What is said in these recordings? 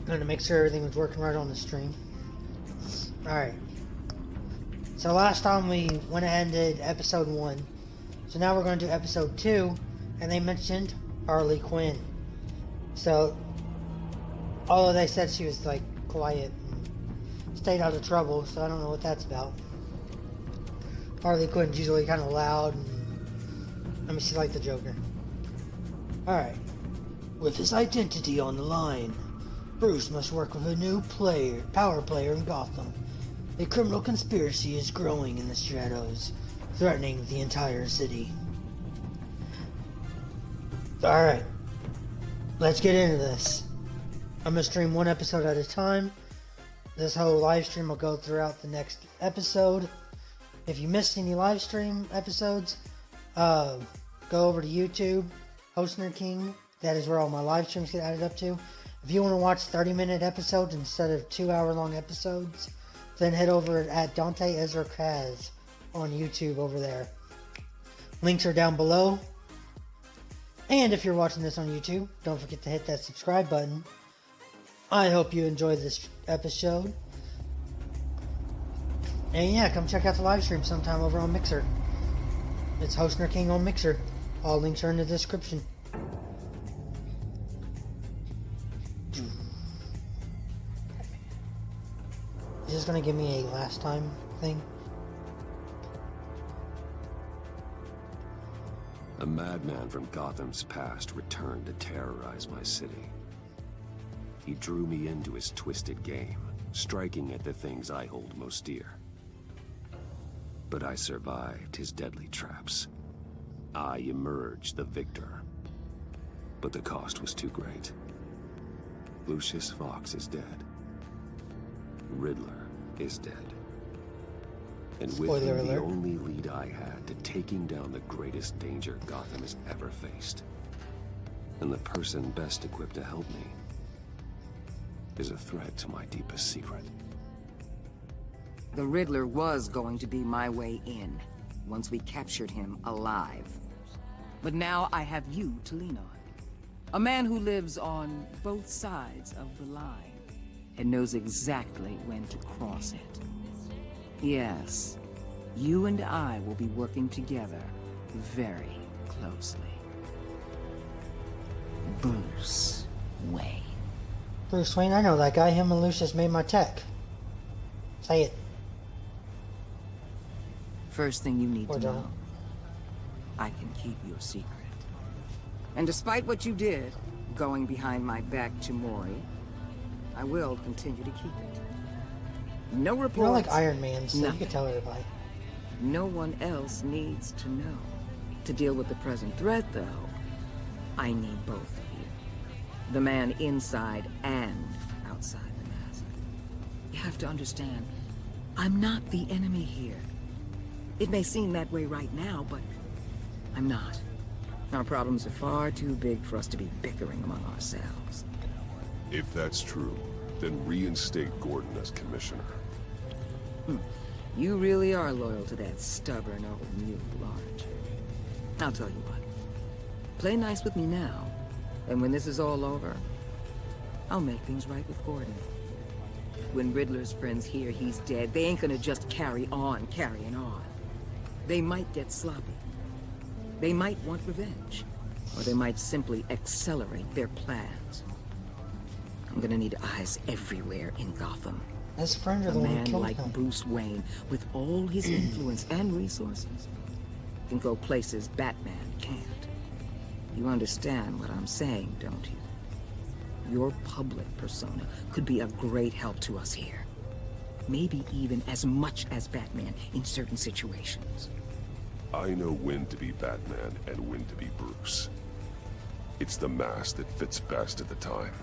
Gonna make sure everything was working right on the stream. Alright. So last time we went ahead and did episode 1. So now we're going to do episode 2. And they mentioned Harley Quinn. So, although they said she was like quiet and stayed out of trouble, so I don't know what that's about. Harley Quinn's usually kind of loud and I mean, she's like the Joker. Alright. With his identity on the line, Bruce must work with a new power player in Gotham. A criminal conspiracy is growing in the shadows, threatening the entire city. Alright, let's get into this. I'm going to stream one episode at a time. This whole live stream will go throughout the next episode. If you missed any live stream episodes, go over to YouTube, Hostner King. That is where all my live streams get added up to. If you want to watch 30-minute episodes instead of 2-hour-long episodes, then head over at Dante Ezra Kaz on YouTube over there. Links are down below. And if you're watching this on YouTube, don't forget to hit that subscribe button. I hope you enjoyed this episode. And yeah, come check out the live stream sometime over on Mixer. It's Hostner King on Mixer. All links are in the description. Is this gonna give me a last time thing? A madman from Gotham's past returned to terrorize my city. He drew me into his twisted game, striking at the things I hold most dear. But I survived his deadly traps. I emerged the victor. But the cost was too great. Lucius Fox is dead. Riddler is dead. And with Spoiler him, the alert. only lead I had to taking down the greatest danger Gotham has ever faced. And the person best equipped to help me is a threat to my deepest secret. The Riddler was going to be my way in, once we captured him alive. But now I have you to lean on. A man who lives on both sides of the line, and knows exactly when to cross it. Yes, you and I will be working together very closely. Bruce Wayne. Bruce Wayne, I know that guy. Him and Lucius made my tech. Say it. First thing you need Or to don't. know, I can keep your secret. And despite what you did, going behind my back to Mori, I will continue to keep it. No reports. You're like Iron Man, so you nothing. can tell everybody. No one else needs to know. To deal with the present threat, though, I need both of you. The man inside and outside the mask. You have to understand, I'm not the enemy here. It may seem that way right now, but I'm not. Our problems are far too big for us to be bickering among ourselves. If that's true, then reinstate Gordon as commissioner. You really are loyal to that stubborn old mule, aren't you? I'll tell you what. Play nice with me now, and when this is all over, I'll make things right with Gordon. When Riddler's friends hear he's dead, they ain't gonna just carry on carrying on. They might get sloppy. They might want revenge. Or they might simply accelerate their plans. I'm gonna need eyes everywhere in Gotham. His friends are A the one who man killed like him. Bruce Wayne, with all his influence and resources, can go places Batman can't. You understand what I'm saying, don't you? Your public persona could be a great help to us here. Maybe even as much as Batman in certain situations. I know when to be Batman and when to be Bruce. It's the mask that fits best at the time.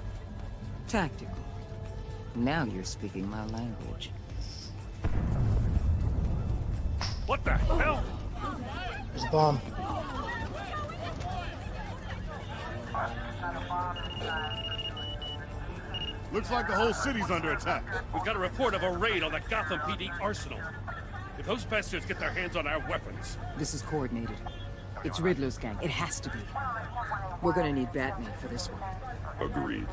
Tactical. Now you're speaking my language. What the hell? There's a bomb. Looks like the whole city's under attack. We've got a report of a raid on the Gotham PD arsenal. If those bastards get their hands on our weapons... This is coordinated. It's Riddler's gang. It has to be. We're gonna need Batman for this one. Agreed.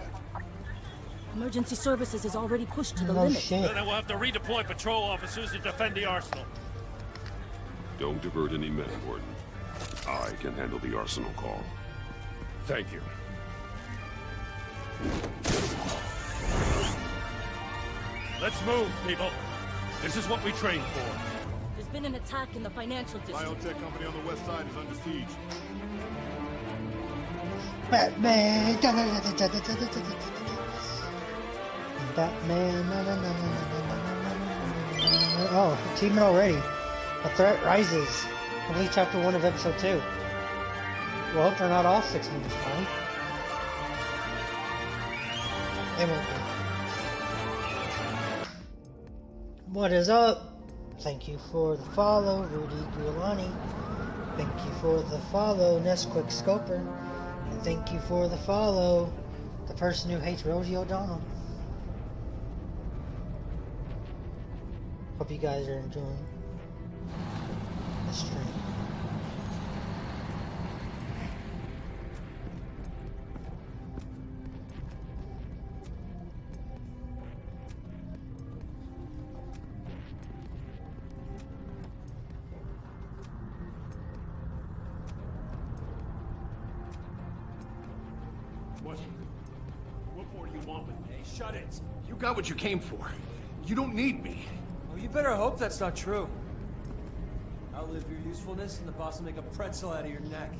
Emergency services is already pushed to the No limit. shit. Then we'll have to redeploy patrol officers to defend the arsenal. Don't divert any men, Gordon. I can handle the arsenal call. Thank you. Let's move, people. This is what we trained for. There's been an attack in the financial district. Biotech company on the west side is under siege. Batman. Batman. Oh, achievement already. A threat rises. Complete chapter 1 of episode 2. Well, hope they're not all 6 minutes long. They won't be. What is up? Thank you for the follow, Rudy Giuliani. Thank you for the follow, Nesquick Scoper. And thank you for the follow, the person who hates Rosie O'Donnell. Hope you guys are enjoying the stream. What more do you want with me? Hey, shut it. You got what you came for. You don't need me. Well, you better hope that's not true. Outlive your usefulness, and the boss will make a pretzel out of your neck.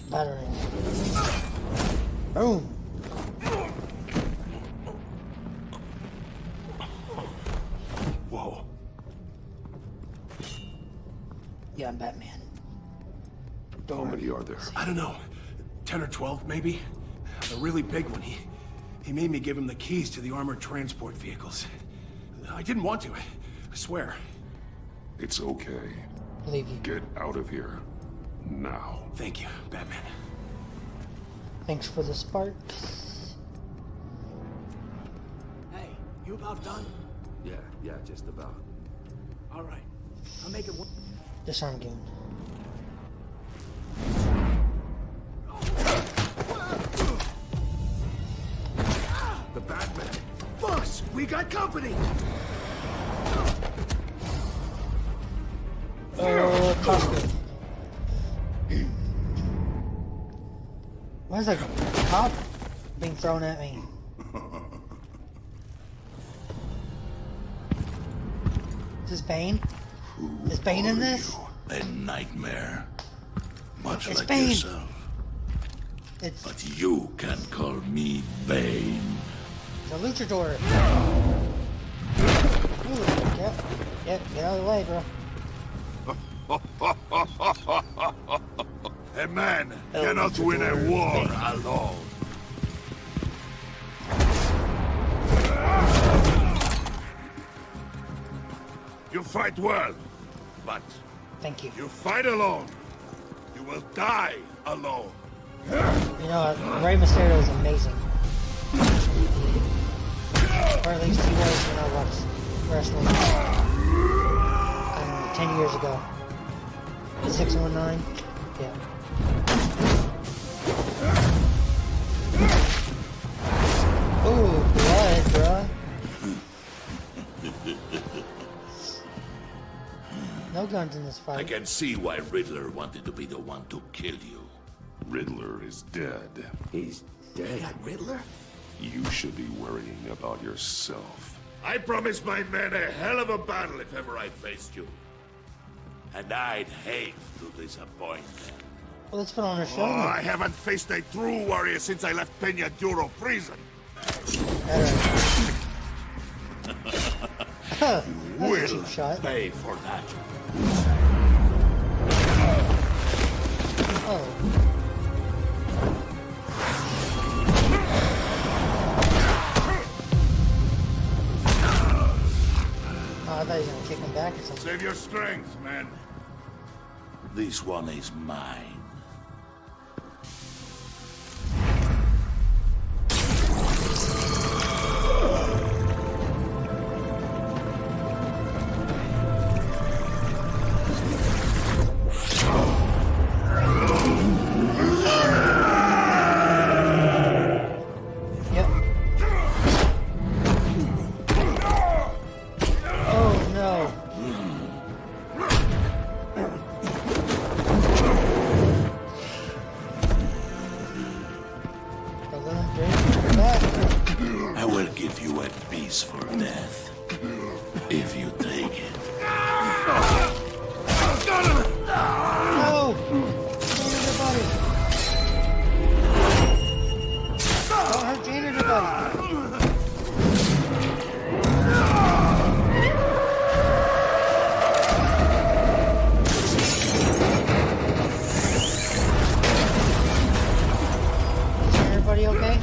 Battering. Boom. Whoa. Yeah, I'm Batman. How many are there? I don't know. 10 or 12, maybe? A really big one. He made me give him the keys to the armored transport vehicles. I didn't want to. I swear. It's okay. Believe you. Get out of here. Now. Thank you, Batman. Thanks for the sparks. Hey, you about done? Yeah, just about. All right. I'll make it one. Disarm goon. The Batman. Boss, we got company! Costume. Why is a cop being thrown at me? Is this Bane? Is Bane in this? A nightmare. Much It's like Bane. yourself. It's But you can call me Bane. the luchador. Ooh, yep, get out of the way, bro. A man cannot win a war alone. You fight well, but Thank you. you fight alone. You will die alone. You know what? Rey Mysterio is amazing. Or at least he was when I watched wrestling 10 years ago. The 619? Yeah. Ooh, blood, bruh. No guns in this I fight. can see why Riddler wanted to be the one to kill you. Riddler is dead. He's dead. Riddler? You should be worrying about yourself. I promised my men a hell of a battle if ever I faced you. And I'd hate to disappoint them. Well, let's put on our show. Oh, I haven't faced a true warrior since I left Peña Duro prison. Huh, that's a Will cheap shot. pay for that. Oh. Oh, I thought he was gonna kick him back or something. Save your strength, man. This one is mine. Yep. I will give you a peaceful death. If you take it. No! Janitor buddy! Don't hurt janitor buddy! Everybody okay?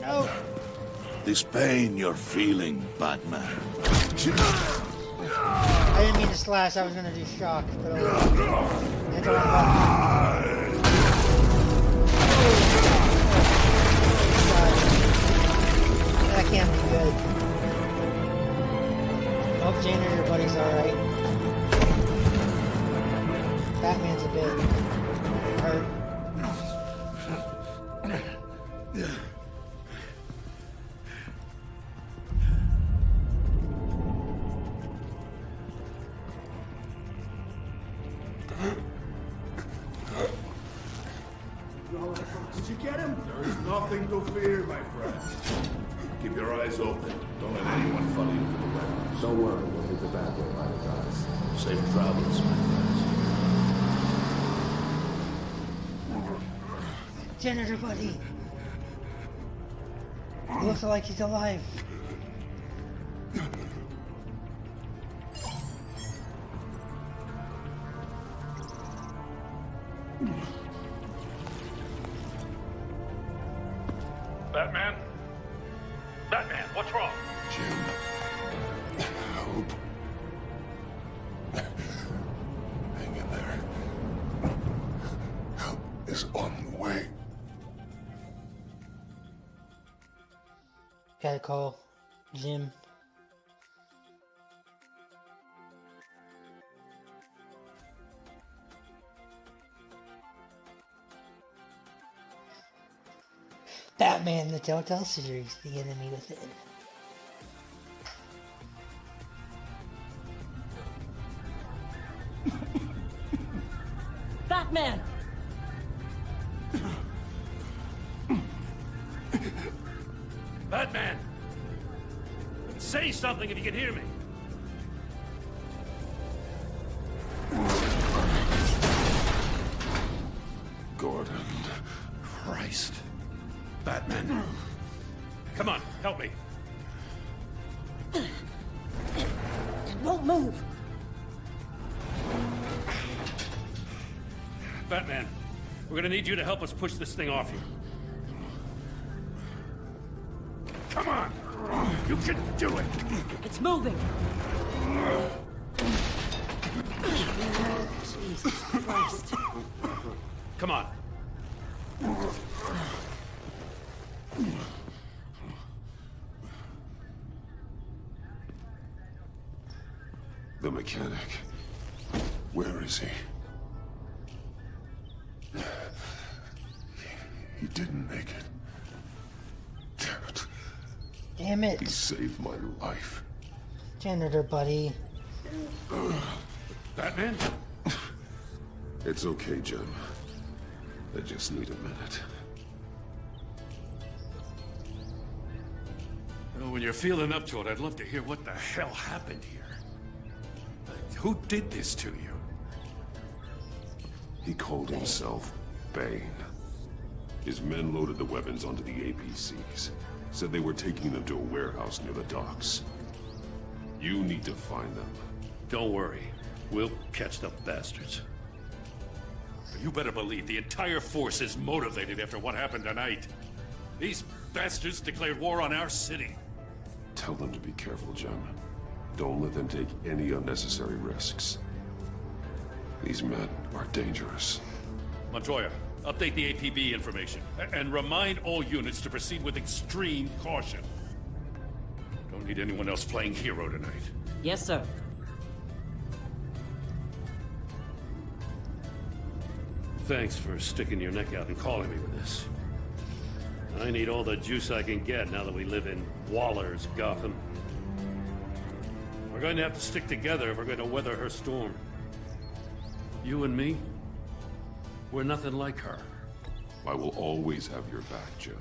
No. This pain you're feeling, Batman. I didn't mean to slash, I was gonna do shock, but hit the wrong button. That can't be good. Hope janitor buddy's alright. Batman's a bit hurt. Did you get him? There's nothing to fear, my friend. Keep your eyes open. Don't let anyone follow you to the weapons. Don't worry, we'll hit the back way by the guys. Safe travels, my friends. Janitor buddy! He looks like he's alive. Batman? Batman, what's wrong? Jim. Help. Hang in there. Help is on the way. Gotta call Jim. Batman, the TellTale series, the enemy within. Batman! Batman! Say something if you can hear me. Gordon. Christ. Batman. Come on, help me. It won't move. Batman, we're gonna need you to help us push this thing off you. Come on! You can do it! It's moving. Jesus Christ. Come on. The mechanic. Where is he? He didn't make it. Damn it. Damn it. He saved my life. Janitor buddy. Batman? It's okay, Jim. I just need a minute. Well, when you're feeling up to it, I'd love to hear what the hell happened here. Like, who did this to you? He called himself Bane. His men loaded the weapons onto the APCs. Said they were taking them to a warehouse near the docks. You need to find them. Don't worry. We'll catch the bastards. But you better believe the entire force is motivated after what happened tonight. These bastards declared war on our city. Tell them to be careful, Jim. Don't let them take any unnecessary risks. These men are dangerous. Montoya, update the APB information. And remind all units to proceed with extreme caution. Don't need anyone else playing hero tonight. Yes, sir. Thanks for sticking your neck out and calling me with this. I need all the juice I can get now that we live in Waller's Gotham. We're going to have to stick together if we're going to weather her storm. You and me, we're nothing like her. I will always have your back, Jim.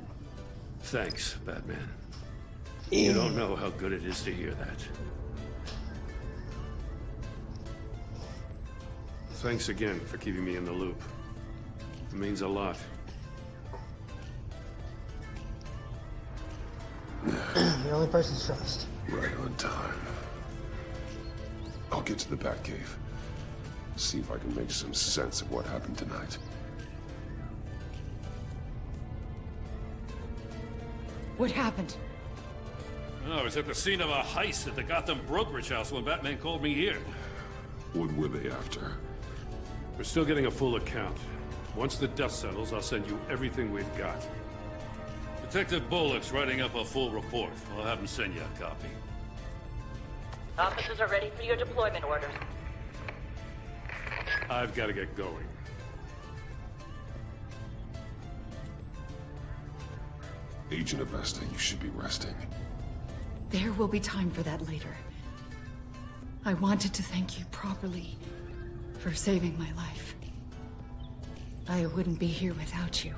Thanks, Batman. You don't know how good it is to hear that. Thanks again for keeping me in the loop. It means a lot. The only person to trust. Right on time. I'll get to the Batcave. See if I can make some sense of what happened tonight. What happened? Oh, I was at the scene of a heist at the Gotham brokerage house when Batman called me here. What were they after? We're still getting a full account. Once the dust settles, I'll send you everything we've got. Detective Bullock's writing up a full report. I'll have him send you a copy. Officers are ready for your deployment orders. I've got to get going. Agent Avesta, you should be resting. There will be time for that later. I wanted to thank you properly for saving my life. I wouldn't be here without you.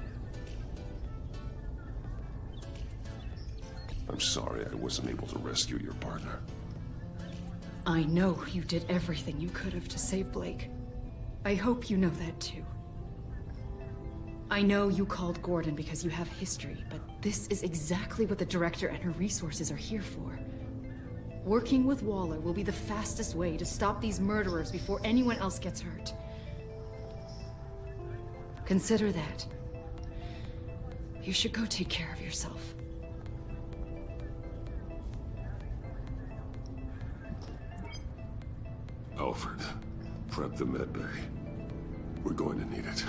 I'm sorry I wasn't able to rescue your partner. I know you did everything you could have to save Blake. I hope you know that too. I know you called Gordon because you have history, but this is exactly what the Director and her resources are here for. Working with Waller will be the fastest way to stop these murderers before anyone else gets hurt. Consider that. You should go take care of yourself. Alfred, prep the med bay. We're going to need it.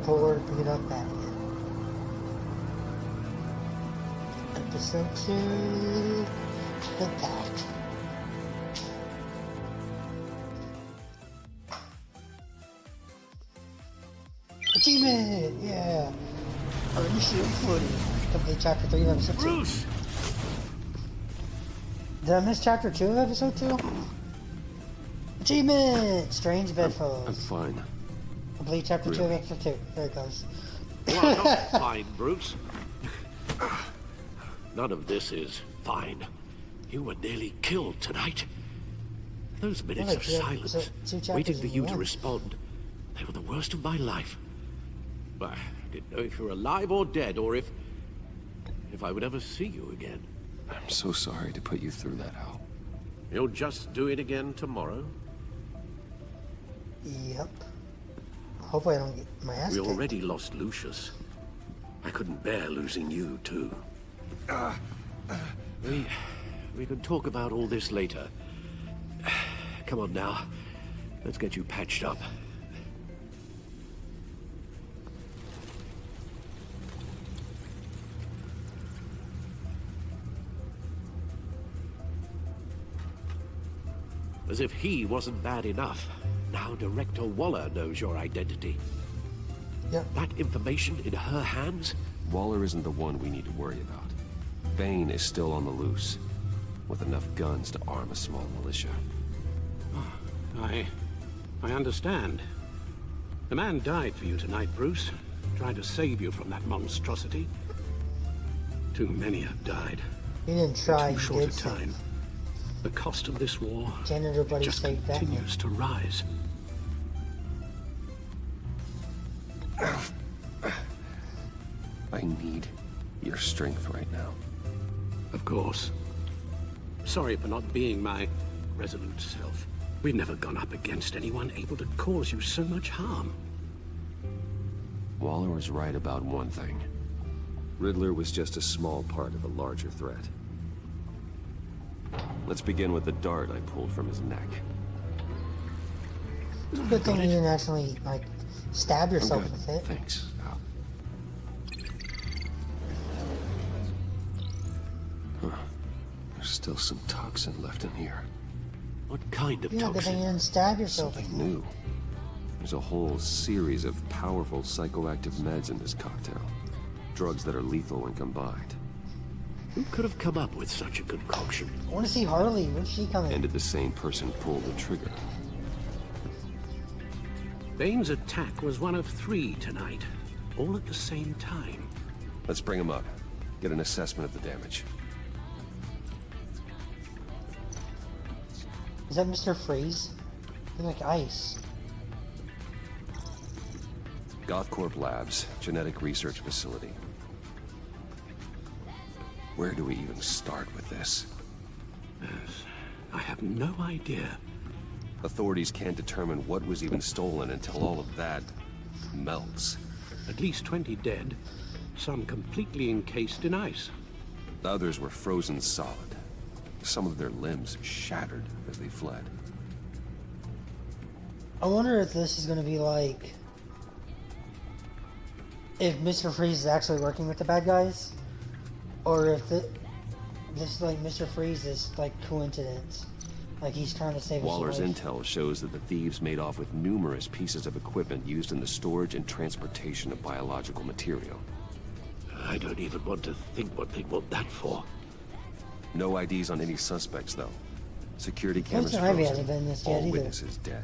Poor beat up Batman. Episode 2. The Bat. Achievement! Yeah! Initial footing. Complete chapter 3 of episode 2. Bruce! Did I miss chapter 2 of episode 2? Achievement! Strange bedfellows. I'm fine. Complete chapter 2 of episode 2. There it goes. You are not fine, Bruce. None of this is fine. You were nearly killed tonight. Those minutes of silence, waiting for you to respond, they were the worst of my life. I didn't know if you were alive or dead, or if I would ever see you again. I'm so sorry to put you through that, Al. You'll just do it again tomorrow? Yep. Hopefully I don't get my ass We kicked. already lost Lucius. I couldn't bear losing you, too. We can talk about all this later. Come on now. Let's get you patched up. As if he wasn't bad enough. Now Director Waller knows your identity. Yep. That information in her hands? Waller isn't the one we need to worry about. Bane is still on the loose, with enough guns to arm a small militia. I understand. The man died for you tonight, Bruce. Trying to save you from that monstrosity. Too many have died. He didn't try, In too he short did a save. time. The cost of this war Janitor buddy just saved Batman. continues to rise. I need your strength right now. Of course. Sorry for not being my resolute self. We've never gone up against anyone able to cause you so much harm. Waller was right about one thing. Riddler was just a small part of a larger threat. Let's begin with the dart I pulled from his neck. It's a good thing you didn't actually, like, stab yourself I'm good. with it. Thanks, Al. Huh. There's still some toxin left in here. What kind of Yeah, good thing you didn't stab yourself with Something it. new. There's a whole series of powerful psychoactive meds in this cocktail. drugs that are lethal when combined. Who could have come up with such a concoction? I want to see Harley. When's she coming? And did the same person pull the trigger? Bane's attack was one of 3 tonight, all at the same time. Let's bring him up. Get an assessment of the damage. Is that Mr. Freeze? He's like ice. GothCorp Labs, genetic research facility. Where do we even start with this? Yes, I have no idea. Authorities can't determine what was even stolen until all of that melts. At least 20 dead, some completely encased in ice. The others were frozen solid. Some of their limbs shattered as they fled. I wonder if this is going to be like... if Mr. Freeze is actually working with the bad guys. Or if this like Mr. Freeze is like coincidence. Like he's trying to save his Waller's life. intel shows that the thieves made off with numerous pieces of equipment used in the storage and transportation of biological material. I don't even want to think what they want that for. No IDs on any suspects, though. Security cameras Poison Ivy frozen. hasn't been in this yet All either. witnesses dead.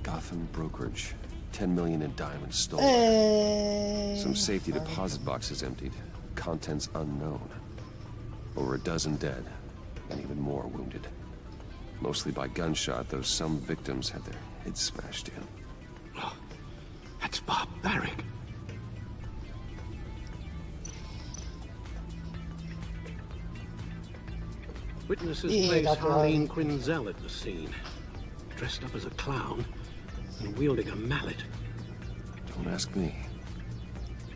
Gotham brokerage. 10 million in diamonds stolen. Hey. Some safety deposit boxes emptied. Contents unknown. Over a dozen dead, and even more wounded. Mostly by gunshot, though some victims had their heads smashed in. Oh, that's barbaric. Witnesses place Harleen Quinzel at the scene, dressed up as a clown and wielding a mallet. Don't ask me.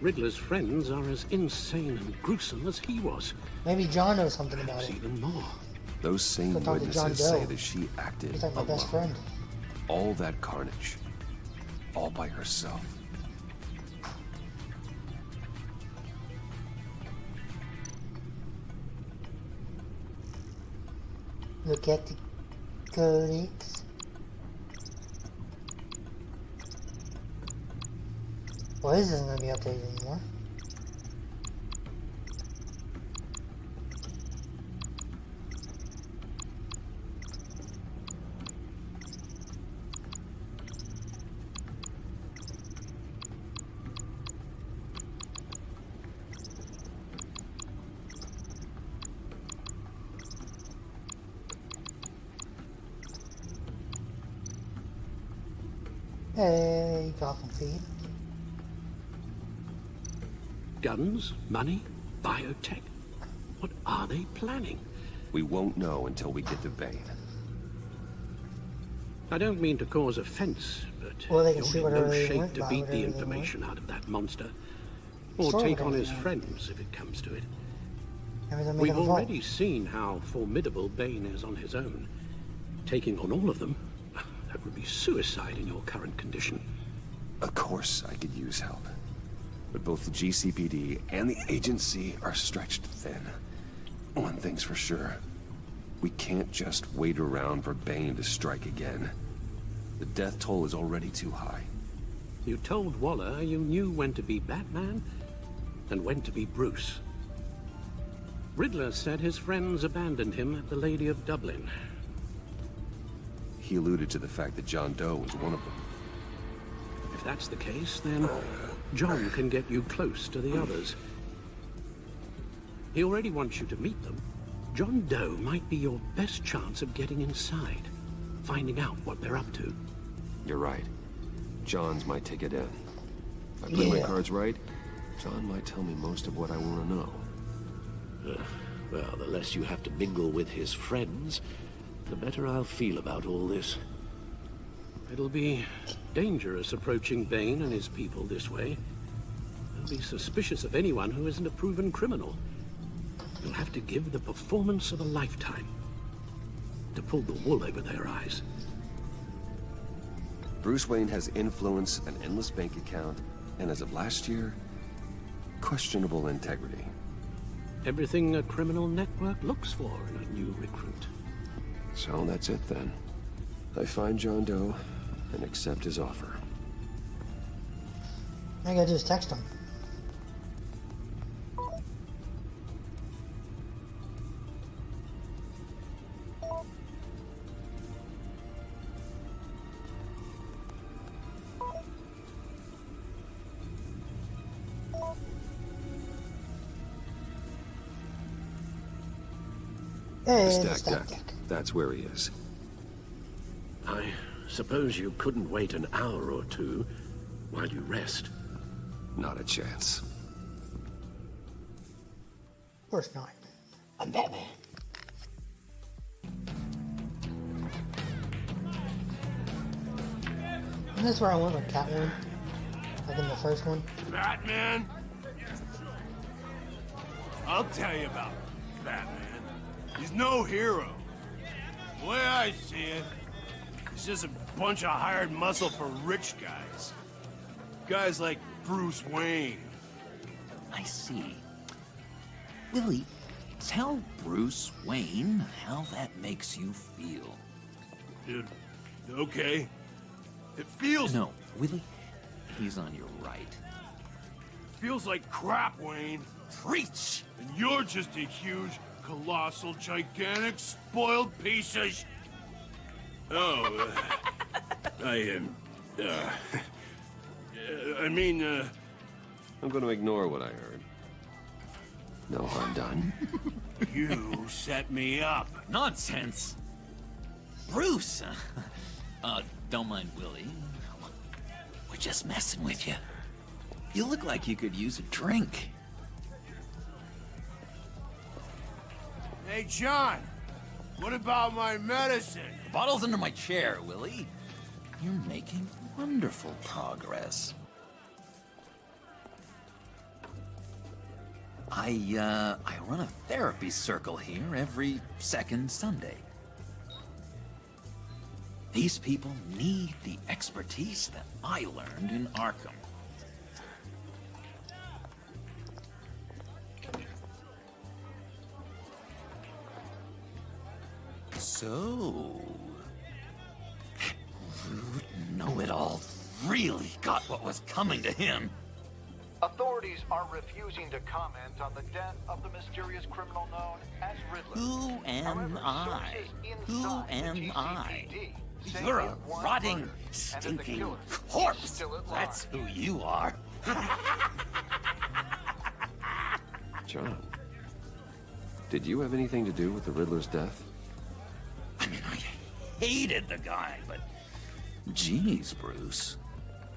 Riddler's friends are as insane and gruesome as he was. Maybe John knows something about Perhaps it. even more. Those same Go talk to John witnesses say Doe. that she acted He's like my alone. best friend. All that carnage. All by herself. Look at the codex. Well, this isn't going to be updated anymore. Hey, Gotham feed. Guns, money, biotech. What are they planning? We won't know until we get to Bane. I don't mean to cause offense, but Well, they can you're shoot in whatever no they shape want, to buy beat whatever the they information out of that monster. Or Destroy take on whatever his they want. friends if it comes to it. Maybe they'll make We've them vault. already seen how formidable Bane is on his own. Taking on all of them, that would be suicide in your current condition. Of course I could use help. But both the GCPD and the agency are stretched thin. One thing's for sure. We can't just wait around for Bane to strike again. The death toll is already too high. You told Waller you knew when to be Batman and when to be Bruce. Riddler said his friends abandoned him at the Lady of Dublin. He alluded to the fact that John Doe was one of them. If that's the case, then John can get you close to the others. He already wants you to meet them. John Doe might be your best chance of getting inside, finding out what they're up to. You're right. John's my ticket in. If I play my cards right, John might tell me most of what I want to know. Well, the less you have to mingle with his friends, the better I'll feel about all this. It'll be dangerous approaching Bane and his people this way. They'll be suspicious of anyone who isn't a proven criminal. You'll have to give the performance of a lifetime to pull the wool over their eyes. Bruce Wayne has influence, an endless bank account, and as of last year, questionable integrity. Everything a criminal network looks for in a new recruit. So that's it then. I find John Doe, and accept his offer. All I gotta do is text him. Hey, The stack deck. That's where he is. I suppose you couldn't wait an hour or two while you rest. Not a chance. Of course not. I'm Batman. And that's where I went with Catwoman. Like in the first one. Batman? I'll tell you about Batman. He's no hero. The way I see it, he's just a bunch of hired muscle for rich guys. Guys like Bruce Wayne. I see. Willie, tell Bruce Wayne how that makes you feel. Dude, okay. It feels... No, Willie, he's on your right. Feels like crap, Wayne. Preach! And you're just a huge, colossal, gigantic, spoiled piece of sh... Oh, I'm going to ignore what I heard. No harm done. You set me up. Nonsense! Bruce! Don't mind Willie. We're just messing with you. You look like you could use a drink. Hey, John. What about my medicine? The bottle's under my chair, Willie. You're making wonderful progress. I run a therapy circle here every second Sunday. These people need the expertise that I learned in Arkham. So... Rude know-it-all really got what was coming to him. Authorities are refusing to comment on the death of the mysterious criminal known as Riddler. Who am I? Who am I? You're a rotting, stinking corpse. That's who you are. John, did you have anything to do with the Riddler's death? I mean, I hated the guy, but... Geez, Bruce.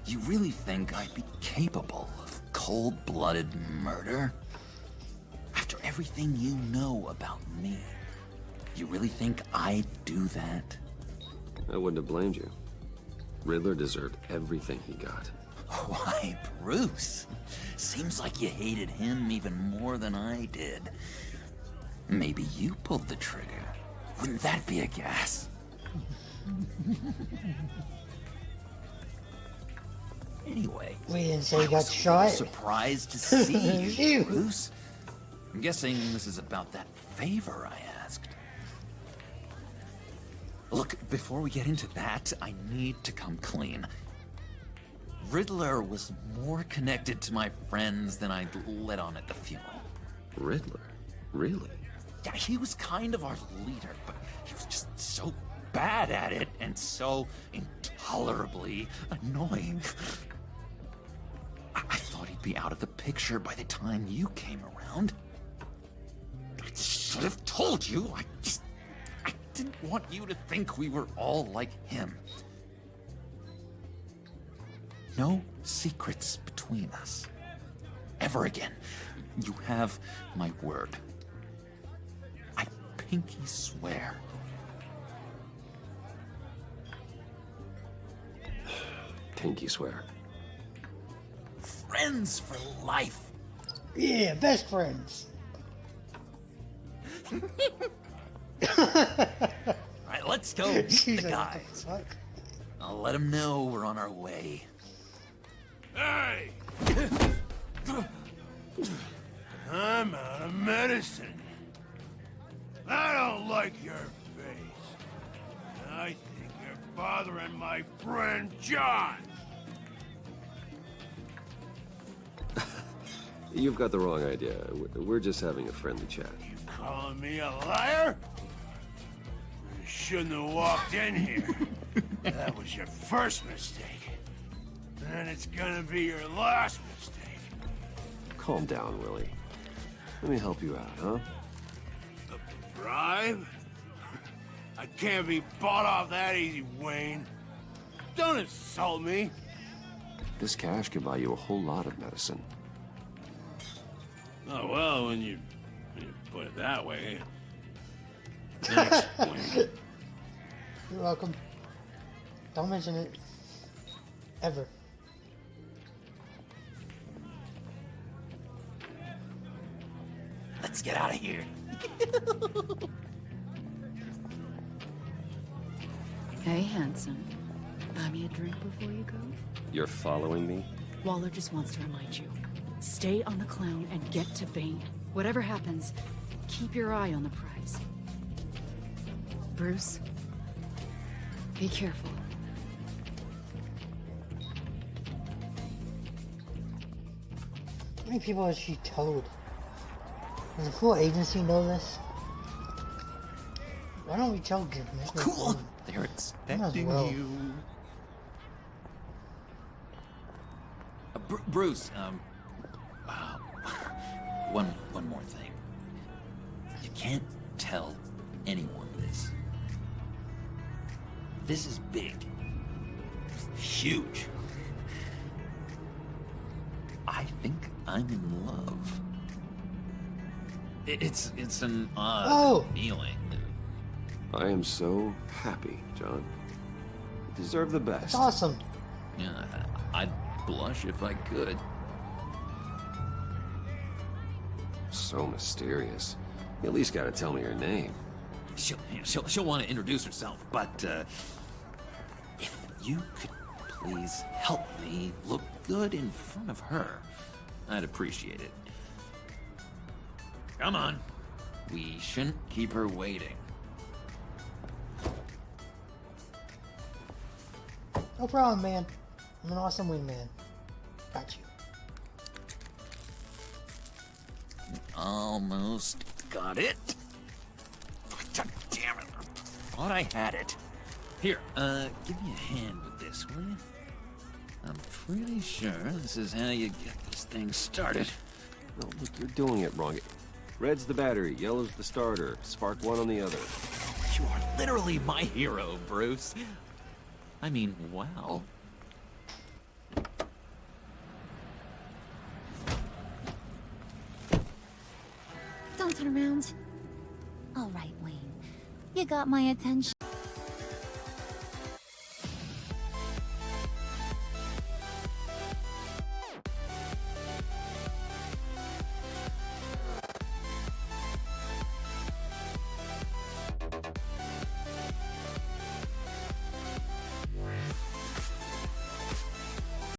You really think I'd be capable of cold-blooded murder? After everything you know about me, you really think I'd do that? I wouldn't have blamed you. Riddler deserved everything he got. Why, Bruce? Seems like you hated him even more than I did. Maybe you pulled the trigger. Wouldn't that be a gas? Anyway, we didn't say you got shot. Surprised to see you, Bruce. I'm guessing this is about that favor I asked. Look, before we get into that, I need to come clean. Riddler was more connected to my friends than I'd let on at the funeral. Riddler? Really? Yeah, he was kind of our leader, but he was just so bad at it and so intolerably annoying. I thought he'd be out of the picture by the time you came around. I should have told you. I didn't want you to think we were all like him. No secrets between us. Ever again. You have my word. I pinky swear. Pinky swear. Friends for life. Yeah, best friends. Alright, let's go meet the guys. I'll let them know we're on our way. Hey! I'm out of medicine. I don't like your face. I think you're bothering my friend John. You've got the wrong idea. We're just having a friendly chat. Calling me a liar? You shouldn't have walked in here. That was your first mistake. And it's gonna be your last mistake. Calm down, Willie. Let me help you out, huh? A bribe? I can't be bought off that easy, Wayne. Don't insult me. This cash could buy you a whole lot of medicine. Oh, well, when you put it that way. Thanks, Wayne. You're welcome. Don't mention it. Ever. Let's get out of here. Hey, handsome. Buy me a drink before you go? You're following me? Waller just wants to remind you. Stay on the clown and get to Bane. Whatever happens, keep your eye on the prize. Bruce, be careful. How many people has she told? Does the full agency know this? Why don't we tell Goodman? Cool. They're expecting you. Bruce, one more thing. You can't tell anyone this. This is big. Huge. I think I'm in love. It's an odd feeling. I am so happy, John. You deserve the best. That's awesome. Yeah, I'd blush if I could. So mysterious. You at least gotta tell me her name. She'll want to introduce herself, but if you could please help me look good in front of her, I'd appreciate it. Come on. We shouldn't keep her waiting. No problem, man. I'm an awesome wingman. Got you. Almost got it. God damn it. I thought I had it. Here, give me a hand with this, will you? I'm pretty sure this is how you get this thing started. No, look, you're doing it wrong. Red's the battery, yellow's the starter. Spark one on the other. You are literally my hero, Bruce. I mean, wow. Don't turn around. All right, Wayne. You got my attention.